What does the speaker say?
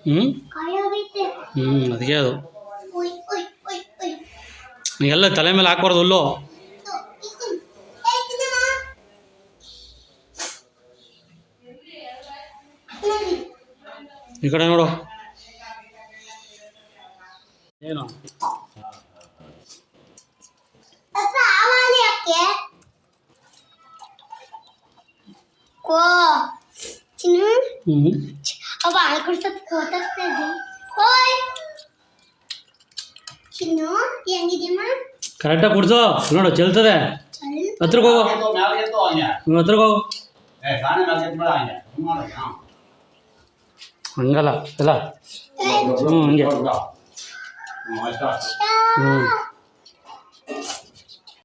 ಹ್ಞೂ ಅದಕ್ಕೆ ಅದು ಎಲ್ಲ ತಲೆ ಮೇಲೆ ಹಾಕ್ಬಾರ್ದು ಹುಲ್ಲು. ಈ ಕಡೆ ನೋಡು ಏನು ಕರೆಕ್ಟಾಗಿ ಕುಡ್ಸೋ ನೋಡು ಚೆಲ್ತದೆ. ಹತ್ರಕ್ಕೆ ಹೋಗು, ಹತ್ರಕ್ಕೆ ಹೋಗು. ಹಂಗಲ್ಲ ಎಲ್ಲ ಹಂಗೆ